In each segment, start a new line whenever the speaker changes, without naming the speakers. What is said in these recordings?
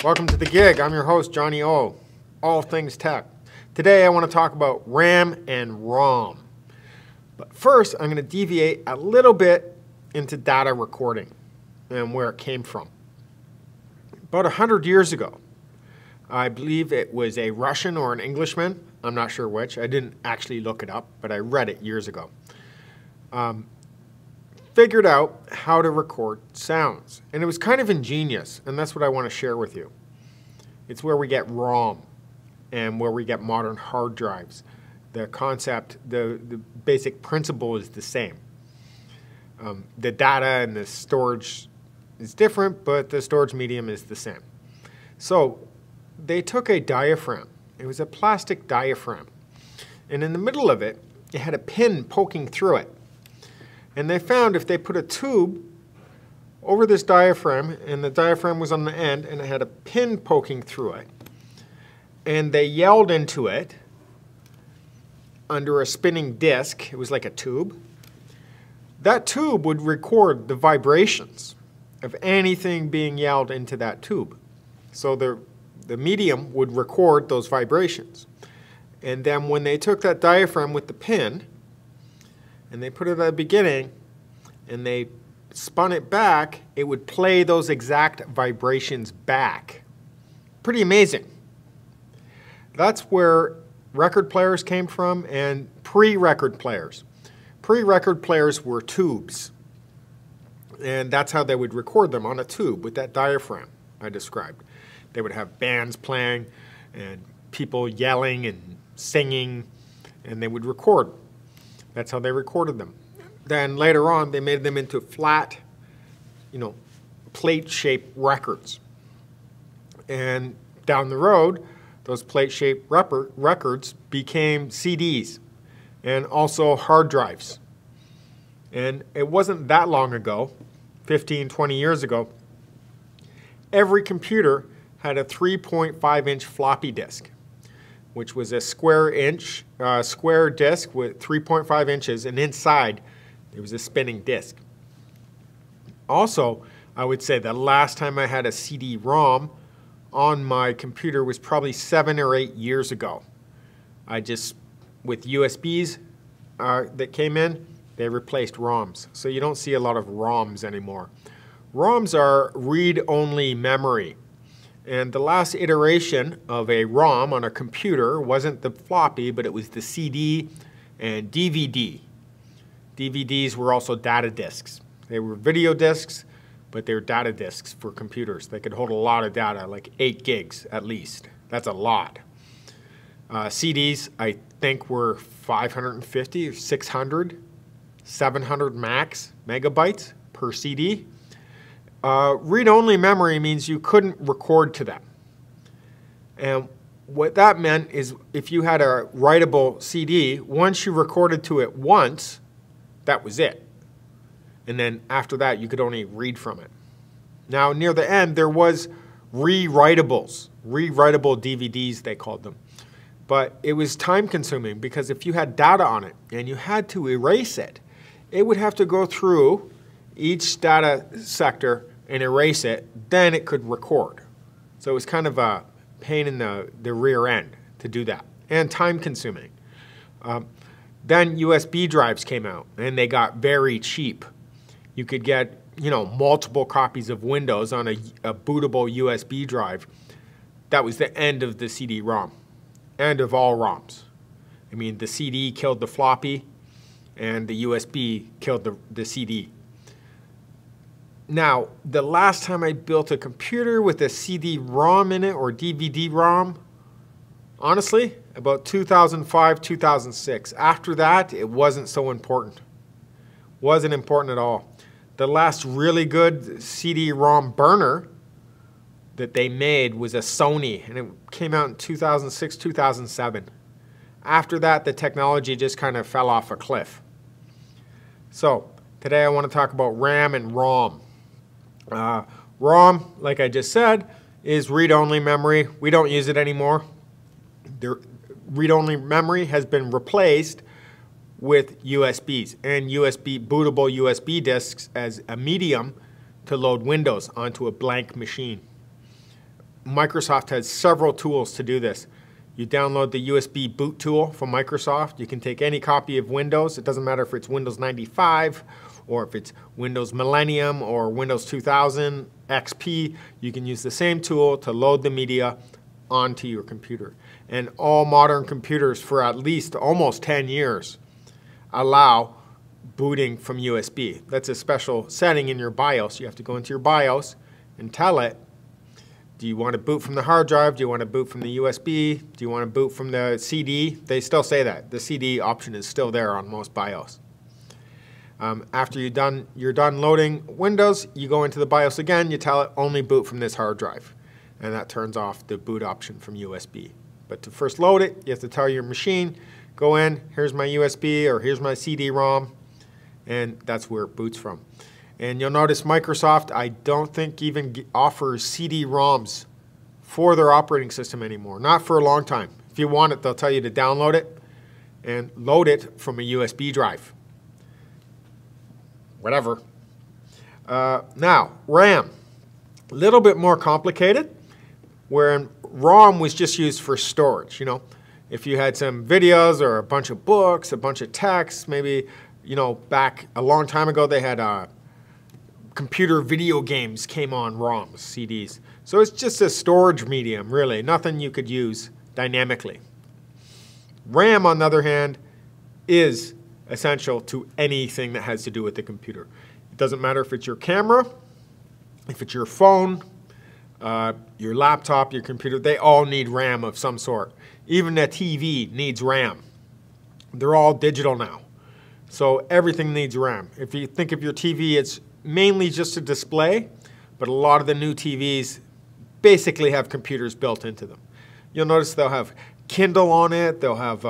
Welcome to The Gig. I'm your host, Johnny O, all things tech. Today I want to talk about RAM and ROM. But first, I'm going to deviate a little bit into data recording and where it came from. About 100 years ago, I believe it was a Russian or an Englishman, I'm not sure which, I didn't actually look it up, but I read it years ago, figured out how to record sounds. And it was kind of ingenious, and that's what I want to share with you. It's where we get ROM and where we get modern hard drives. The concept, the basic principle is the same. The data and the storage is different, but the storage medium is the same. So they took a diaphragm. It was a plastic diaphragm. And in the middle of it, it had a pin poking through it. And they found if they put a tube over this diaphragm, and the diaphragm was on the end, and it had a pin poking through it, and they yelled into it under a spinning disc, it was like a tube, that tube would record the vibrations of anything being yelled into that tube. So the medium would record those vibrations. And then when they took that diaphragm with the pin, and they put it at the beginning, and they spun it back, it would play those exact vibrations back. Pretty amazing. That's where record players came from, and pre-record players. Pre-record players were tubes. And that's how they would record them, on a tube with that diaphragm I described. They would have bands playing and people yelling and singing, and they would record. That's how they recorded them. Then later on, they made them into flat, plate-shaped records. And down the road, those plate-shaped records became CDs and also hard drives. And it wasn't that long ago, 15, 20 years ago, every computer had a 3.5-inch floppy disk, which was a square disk with 3.5 inches, and inside there was a spinning disk. Also, I would say the last time I had a CD-ROM on my computer was probably 7 or 8 years ago. With USBs that came in, they replaced ROMs. So you don't see a lot of ROMs anymore. ROMs are read-only memory. And the last iteration of a ROM on a computer wasn't the floppy, but it was the CD and DVD. DVDs were also data disks. They were video disks, but they were data disks for computers. They could hold a lot of data, like 8 gigs at least. That's a lot. CDs, I think, were 550 or 600, 700 max megabytes per CD. Read-only memory means you couldn't record to them. And what that meant is if you had a writable CD, once you recorded to it once, that was it. And then after that, you could only read from it. Now, near the end, there was rewritable DVDs, they called them. But it was time-consuming because if you had data on it and you had to erase it, it would have to go through each data sector and erase it, then it could record. So it was kind of a pain in the rear end to do that, and time-consuming. Then USB drives came out, and they got very cheap. You could get, multiple copies of Windows on a bootable USB drive. That was the end of the CD-ROM, end of all ROMs. I mean, the CD killed the floppy, and the USB killed the CD. Now, the last time I built a computer with a CD-ROM in it, or DVD-ROM, honestly, about 2005, 2006. After that, it wasn't so important. Wasn't important at all. The last really good CD-ROM burner that they made was a Sony, and it came out in 2006, 2007. After that, the technology just kind of fell off a cliff. So, today I want to talk about RAM and ROM. ROM, like I just said, is read-only memory. We don't use it anymore. The read-only memory has been replaced with USBs and bootable USB disks as a medium to load Windows onto a blank machine. Microsoft has several tools to do this. You download the USB boot tool from Microsoft. You can take any copy of Windows. It doesn't matter if it's Windows 95 or if it's Windows Millennium or Windows 2000 XP. You can use the same tool to load the media onto your computer. And all modern computers for at least almost 10 years allow booting from USB. That's a special setting in your BIOS. You have to go into your BIOS and tell it, do you want to boot from the hard drive? Do you want to boot from the USB? Do you want to boot from the CD? They still say that. The CD option is still there on most BIOS. After you're done loading Windows, you go into the BIOS again, you tell it only boot from this hard drive. And that turns off the boot option from USB. But to first load it, you have to tell your machine, go in, here's my USB or here's my CD-ROM, and that's where it boots from. And you'll notice Microsoft, I don't think even offers CD-ROMs for their operating system anymore. Not for a long time. If you want it, they'll tell you to download it and load it from a USB drive. Whatever. Now, RAM. A little bit more complicated, where ROM was just used for storage. You know, if you had some videos or a bunch of books, a bunch of texts, maybe, you know, back a long time ago they had computer video games came on ROMs, CDs. So it's just a storage medium, really, nothing you could use dynamically. RAM, on the other hand, is essential to anything that has to do with the computer. It doesn't matter if it's your camera, if it's your phone, your laptop, your computer, they all need RAM of some sort. Even a TV needs RAM. They're all digital now. So everything needs RAM. If you think of your TV, it's mainly just a display, but a lot of the new TVs basically have computers built into them. You'll notice they'll have Kindle on it, they'll have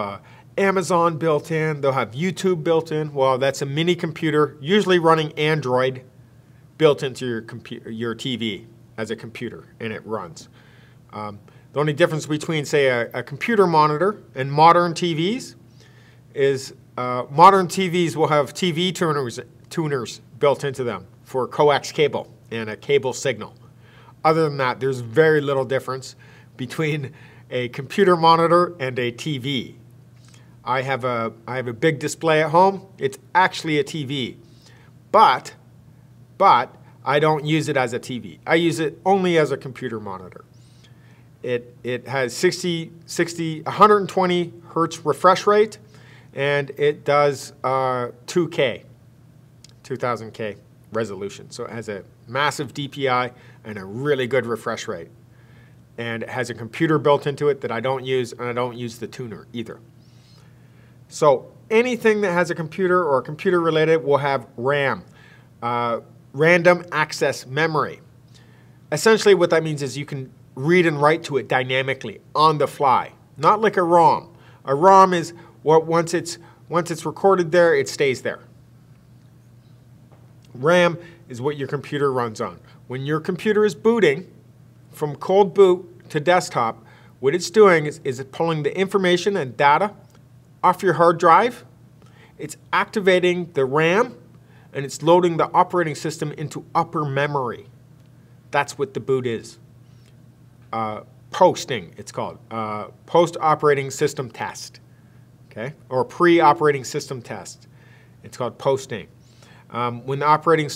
Amazon built in, they'll have YouTube built in. Well, that's a mini computer, usually running Android, built into your TV as a computer, and it runs. The only difference between, say, a computer monitor and modern TVs is modern TVs will have TV tuners built into them for coax cable and a cable signal. Other than that, there's very little difference between a computer monitor and a TV. I have a big display at home. It's actually a TV, but I don't use it as a TV. I use it only as a computer monitor. It has 120 hertz refresh rate, and it does 2K, 2000K resolution. So it has a massive DPI and a really good refresh rate. And it has a computer built into it that I don't use, and I don't use the tuner either. So anything that has a computer or computer related will have RAM, random access memory. Essentially what that means is you can read and write to it dynamically on the fly, not like a ROM. A ROM is what once it's recorded there, it stays there. RAM is what your computer runs on. When your computer is booting from cold boot to desktop, what it's doing is it's pulling the information and data off your hard drive. It's activating the RAM, and it's loading the operating system into upper memory. That's what the boot is. Posting, it's called. Post-operating system test, okay? Or pre-operating system test. It's called posting. When the operating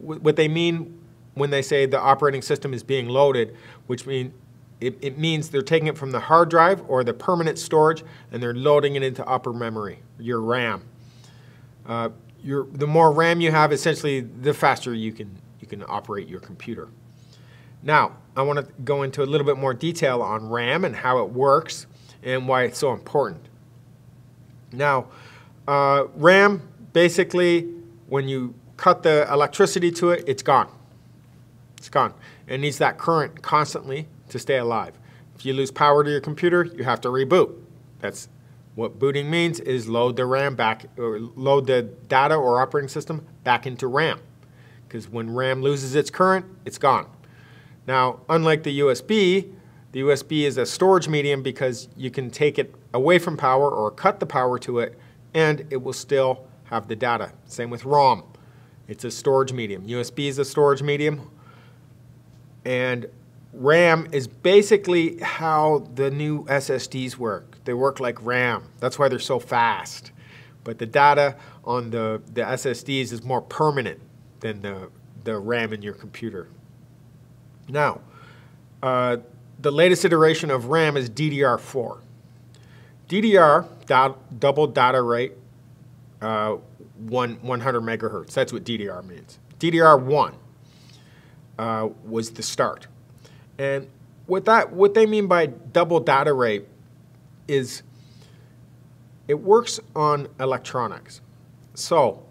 what they mean when they say the operating system is being loaded, which means it means they're taking it from the hard drive or the permanent storage and they're loading it into upper memory, your RAM. The more RAM you have, essentially, the faster you can operate your computer. Now, I want to go into a little bit more detail on RAM and how it works and why it's so important. Now, RAM, basically, when you cut the electricity to it, it's gone. It's gone. It needs that current constantly to stay alive. If you lose power to your computer, you have to reboot. That's what booting means, is load the RAM back, or load the data or operating system back into RAM. Because when RAM loses its current, it's gone. Now, unlike the USB is a storage medium because you can take it away from power or cut the power to it, and it will still have the data. Same with ROM. It's a storage medium. USB is a storage medium. And RAM is basically how the new SSDs work. They work like RAM. That's why they're so fast. But the data on the SSDs is more permanent than the RAM in your computer. Now, the latest iteration of RAM is DDR4. DDR, double data rate, 100 megahertz. That's what DDR means. DDR1 was the start. And what they mean by double data rate is it works on electronics. So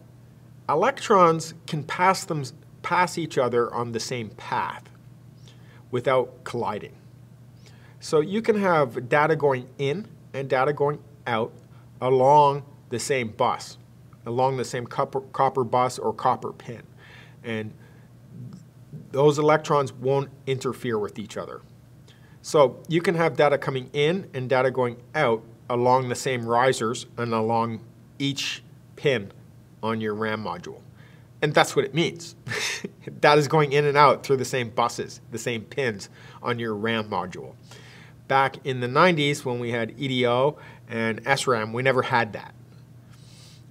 electrons can pass each other on the same path without colliding. So you can have data going in and data going out along the same bus, along the same copper bus or copper pin. And those electrons won't interfere with each other. So you can have data coming in and data going out along the same risers and along each pin on your RAM module. And that's what it means. Data is going in and out through the same buses, the same pins on your RAM module. Back in the 90s when we had EDO and SRAM, we never had that.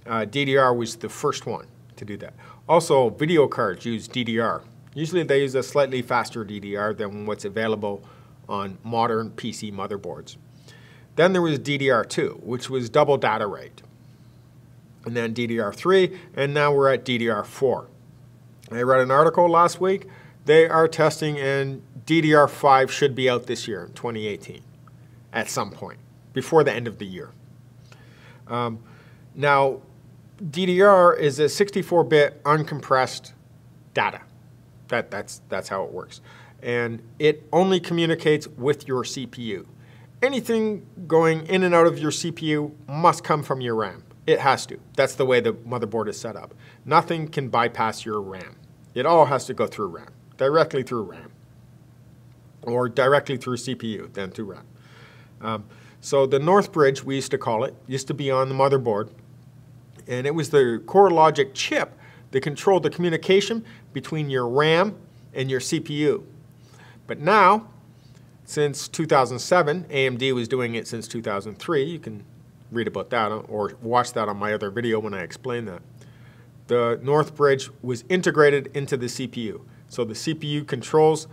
DDR was the first one to do that. Also, video cards use DDR. Usually they use a slightly faster DDR than what's available on modern PC motherboards. Then there was DDR2, which was double data rate. And then DDR3, and now we're at DDR4. I read an article last week. They are testing, and DDR5 should be out this year in 2018 at some point, before the end of the year. Now, DDR is a 64-bit uncompressed data. That's how it works. And it only communicates with your CPU. Anything going in and out of your CPU must come from your RAM. It has to. That's the way the motherboard is set up. Nothing can bypass your RAM. It all has to go through RAM, directly through RAM, or directly through CPU, then through RAM. So the North Bridge, we used to call it, used to be on the motherboard, and it was the core logic chip that controlled the communication between your RAM and your CPU. But now, since 2007, AMD was doing it since 2003, you can read about that or watch that on my other video when I explain that. The North Bridge was integrated into the CPU. So the CPU controls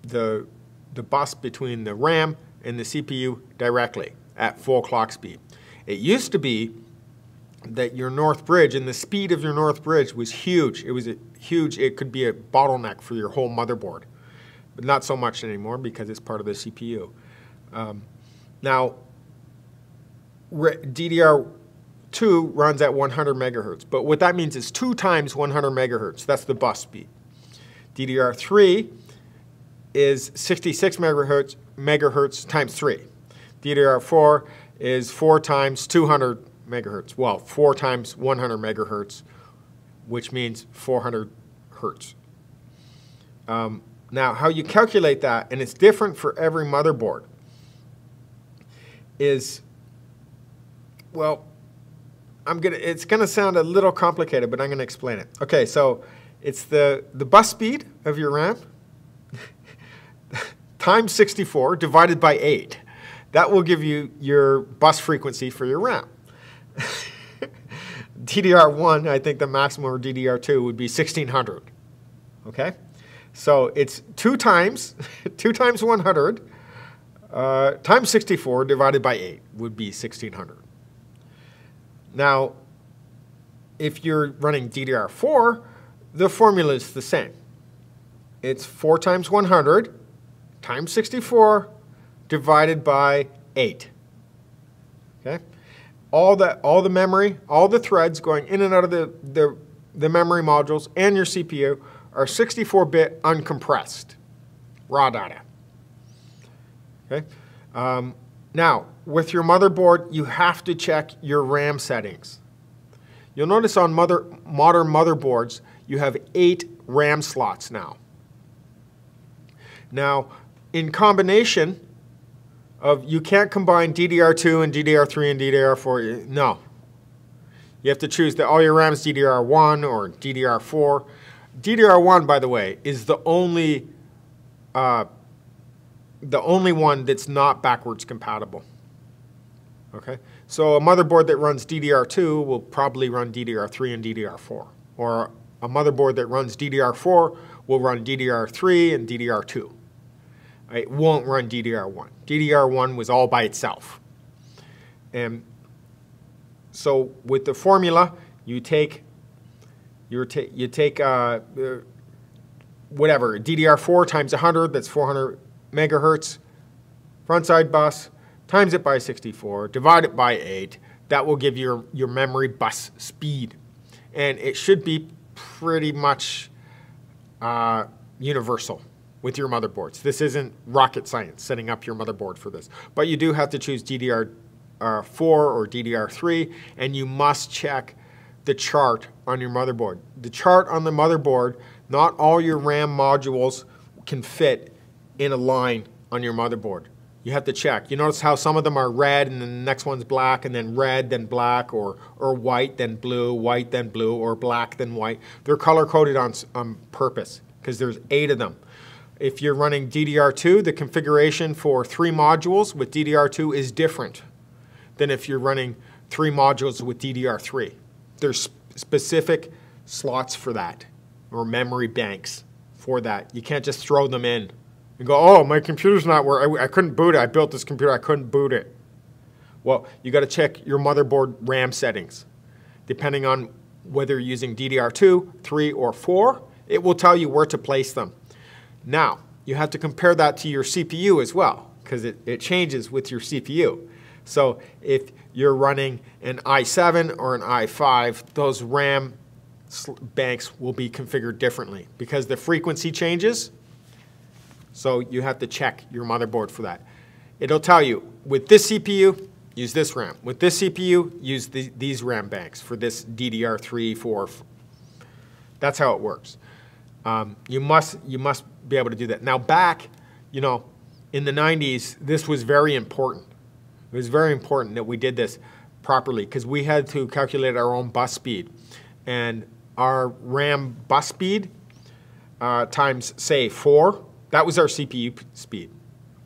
the bus between the RAM and the CPU directly at full clock speed. It used to be that your North Bridge and the speed of your North Bridge was huge. It was huge. It could be a bottleneck for your whole motherboard. But not so much anymore because it's part of the CPU. Now, DDR2 runs at 100 megahertz, but what that means is 2 times 100 megahertz. That's the bus speed. DDR3 is 66 megahertz times 3. DDR4 is 4 times 200 megahertz. Well, 4 times 100 megahertz, which means 400 hertz. Now, how you calculate that, and it's different for every motherboard, is, well, it's gonna sound a little complicated, but I'm gonna explain it. Okay, so it's the bus speed of your RAM times 64 divided by 8. That will give you your bus frequency for your RAM. DDR1, I think the maximum of DDR2 would be 1600. Okay, so it's 2 times 100 times 64 divided by 8 would be 1600. Now, if you're running DDR4, the formula is the same. It's 4 times 100 times 64 divided by 8. Okay? All the memory, all the threads going in and out of the memory modules and your CPU are 64-bit uncompressed raw data. Okay? Now, with your motherboard, you have to check your RAM settings. You'll notice on modern motherboards, you have 8 RAM slots now. Now, in combination of, you can't combine DDR2 and DDR3 and DDR4. No. You have to choose that all your RAMs DDR1 or DDR4. DDR1, by the way, is the only the only one that's not backwards compatible. Okay, so a motherboard that runs DDR2 will probably run DDR3 and DDR4, or a motherboard that runs DDR4 will run DDR3 and DDR2. It won't run DDR1. DDR1 was all by itself. And so with the formula, you take whatever, DDR4 times 100, that's 400 megahertz, front side bus, times it by 64, divide it by 8, that will give you your memory bus speed. And it should be pretty much universal with your motherboards. This isn't rocket science, setting up your motherboard for this. But you do have to choose DDR4 or DDR3, and you must check the chart on your motherboard. The chart on the motherboard, not all your RAM modules can fit in a line on your motherboard. You have to check. You notice how some of them are red and then the next one's black, and then red, then black, or white, then blue, white, then blue, or black, then white. They're color-coded on purpose because there's 8 of them. If you're running DDR2, the configuration for 3 modules with DDR2 is different than if you're running 3 modules with DDR3. There's specific slots for that, or memory banks for that. You can't just throw them in and go, oh, my computer's not working. I couldn't boot it. I built this computer. I couldn't boot it. Well, you got to check your motherboard RAM settings. Depending on whether you're using DDR2, 3, or 4, it will tell you where to place them. Now, you have to compare that to your CPU as well, because it changes with your CPU. So if you're running an i7 or an i5, those RAM banks will be configured differently because the frequency changes. So you have to check your motherboard for that. It'll tell you, with this CPU, use this RAM. With this CPU, use these RAM banks for this DDR3, 4. That's how it works. You must be able to do that. Now back, in the 90s, this was very important. It was very important that we did this properly because we had to calculate our own bus speed. And our RAM bus speed times, say, 4, that was our CPU speed.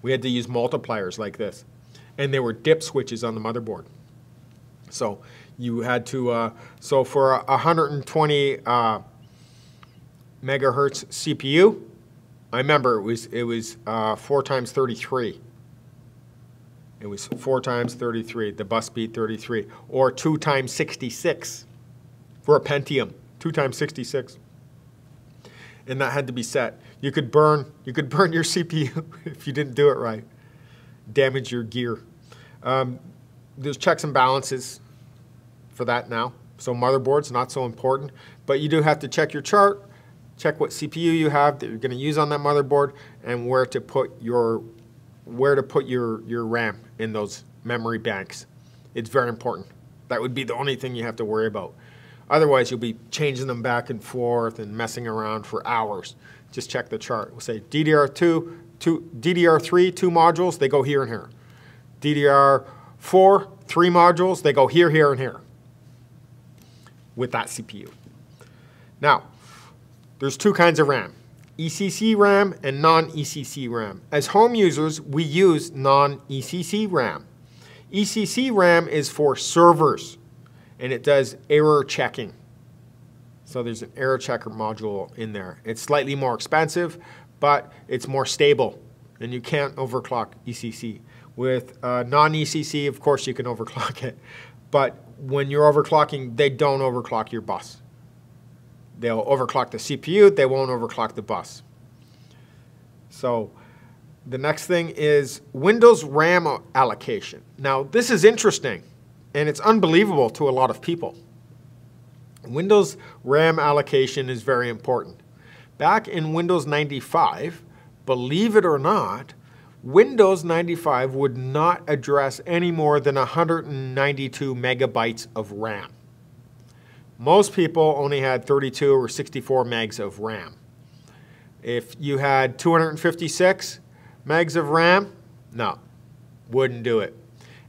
We had to use multipliers like this. And there were dip switches on the motherboard. So you had to, so for a 120 megahertz CPU, I remember it was 4 times 33. It was 4 times 33, the bus speed 33, or 2 times 66 for a Pentium, 2 times 66. And that had to be set. You could burn your CPU if you didn't do it right, damage your gear. There's checks and balances for that now. So motherboard's not so important, but you do have to check your chart, check what CPU you have that you're going to use on that motherboard, and where to put your RAM in those memory banks. It's very important. That would be the only thing you have to worry about. Otherwise, you'll be changing them back and forth and messing around for hours. Just check the chart. We'll say DDR3, 2 modules, they go here and here. DDR4, 3 modules, they go here, here, and here with that CPU. Now, there's 2 kinds of RAM. ECC RAM and non-ECC RAM. As home users, we use non-ECC RAM. ECC RAM is for servers, and it does error checking. So there's an error checker module in there. It's slightly more expensive, but it's more stable, and you can't overclock ECC. With non-ECC, of course, you can overclock it, but when you're overclocking, they don't overclock your bus. They'll overclock the CPU, they won't overclock the bus. So the next thing is Windows RAM allocation. Now this is interesting, and it's unbelievable to a lot of people. Windows RAM allocation is very important. Back in Windows 95, believe it or not, Windows 95 would not address any more than 192 megabytes of RAM. Most people only had 32 or 64 megs of RAM. If you had 256 megs of RAM, no, wouldn't do it.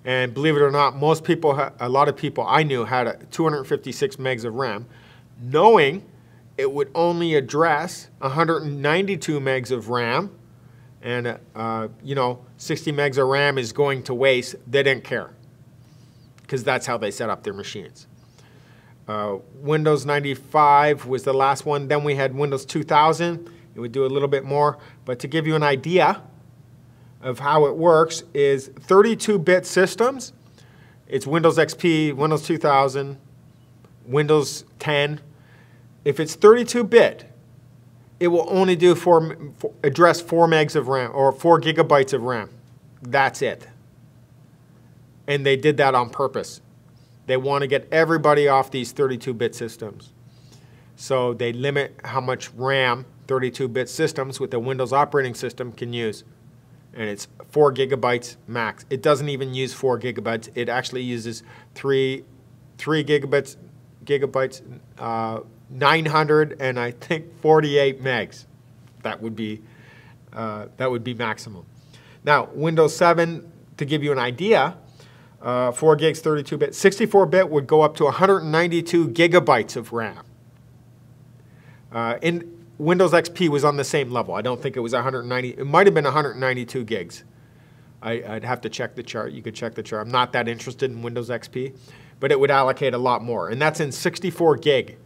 And believe it or not, most people, a lot of people I knew had 256 megs of RAM, knowing it would only address 192 megs of RAM and 60 megs of RAM is going to waste, they didn't care, because that's how they set up their machines. Windows 95 was the last one. Then we had Windows 2000. It would do a little bit more. But to give you an idea of how it works is 32-bit systems. It's Windows XP, Windows 2000, Windows 10. If it's 32-bit, it will only address 4 megs of RAM or 4 gigabytes of RAM. That's it. And they did that on purpose. They want to get everybody off these 32-bit systems. So they limit how much RAM 32-bit systems with the Windows operating system can use. And it's 4 gigabytes max. It doesn't even use 4 gigabytes. It actually uses 3 gigabytes, 900 and I think 48 megs. That would be maximum. Now, Windows 7, to give you an idea, 4 gigs, 32-bit. 64-bit would go up to 192 gigabytes of RAM. In Windows XP was on the same level. I don't think it was 190. It might have been 192 gigs. I'd have to check the chart. You could check the chart. I'm not that interested in Windows XP, but it would allocate a lot more. And that's in 64 gig.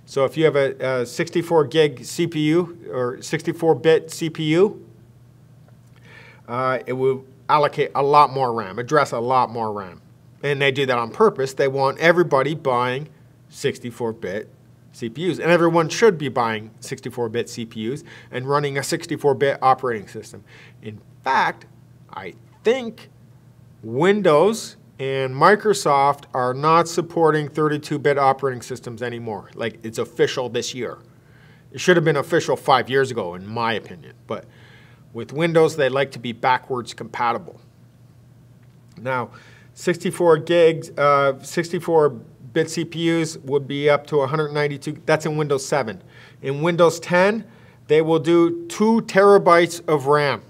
So if you have a 64 gig CPU or 64-bit CPU, it will allocate a lot more RAM, address a lot more RAM. And they do that on purpose. They want everybody buying 64-bit CPUs. And everyone should be buying 64-bit CPUs and running a 64-bit operating system. In fact, I think Windows and Microsoft are not supporting 32-bit operating systems anymore. Like, it's official this year. It should have been official 5 years ago, in my opinion. But with Windows, they like to be backwards compatible. Now, 64-bit CPUs would be up to 192. That's in Windows 7. In Windows 10, they will do 2 terabytes of RAM.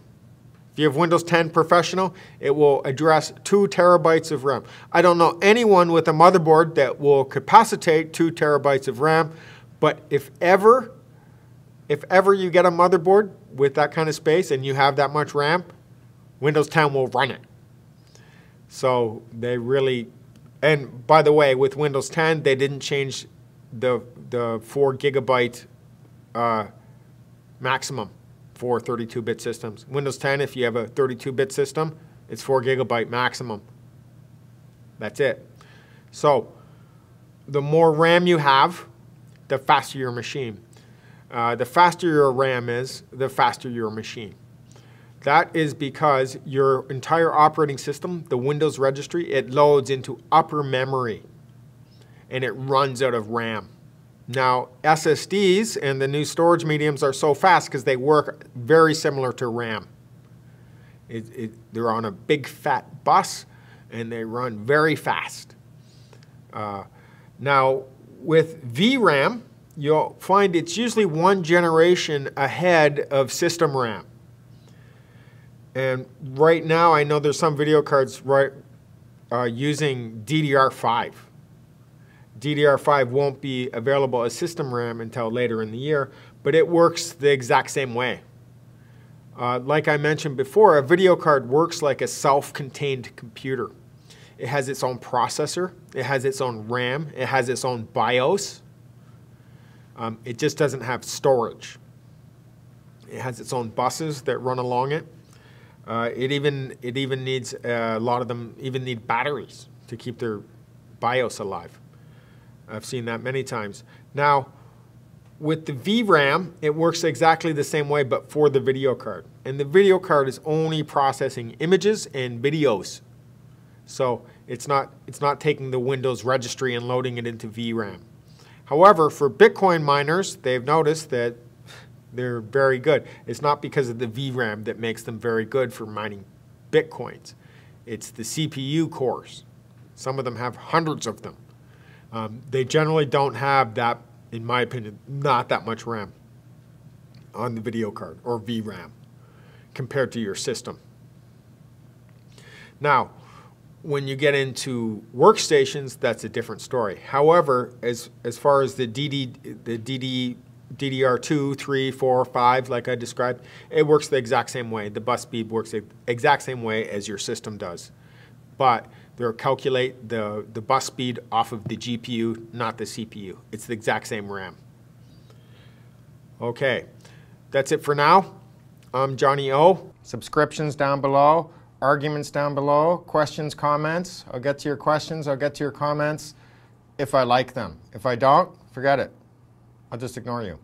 If you have Windows 10 Professional, it will address 2 terabytes of RAM. I don't know anyone with a motherboard that will capacitate 2 terabytes of RAM, but if ever you get a motherboard with that kind of space and you have that much RAM, Windows 10 will run it. So they really, and by the way, with Windows 10, they didn't change the 4 gigabyte maximum for 32-bit systems. Windows 10, if you have a 32-bit system, it's 4 gigabyte maximum. That's it. So the more RAM you have, the faster your machine. The faster your RAM is, the faster your machine. That is because your entire operating system, the Windows registry, it loads into upper memory and it runs out of RAM. Now, SSDs and the new storage mediums are so fast because they work very similar to RAM. They're on a big fat bus and they run very fast. Now, with VRAM, you'll find it's usually 1 generation ahead of system RAM. And right now, I know there's some video cards using DDR5. DDR5 won't be available as system RAM until later in the year, but it works the exact same way. Like I mentioned before, a video card works like a self-contained computer. It has its own processor, it has its own RAM, it has its own BIOS. It just doesn't have storage. It has its own buses that run along it. It even needs, a lot of them even need batteries to keep their BIOS alive. I've seen that many times. Now, with the VRAM, it works exactly the same way, but for the video card. And the video card is only processing images and videos. So it's not taking the Windows registry and loading it into VRAM. However, for Bitcoin miners, they've noticed that they're very good. It's not because of the VRAM that makes them very good for mining Bitcoins. It's the CPU cores. Some of them have hundreds of them. They generally don't have that, in my opinion, not that much RAM on the video card or VRAM compared to your system. Now, when you get into workstations, that's a different story. However, as far as the DD DDR2, 3, 4, 5, like I described, it works the exact same way. The bus speed works the exact same way as your system does. But they'll calculate the bus speed off of the GPU, not the CPU. It's the exact same RAM. Okay, that's it for now. I'm Johnny O. Subscriptions down below, arguments down below, questions, comments. I'll get to your questions, I'll get to your comments if I like them. If I don't, forget it. I'll just ignore you.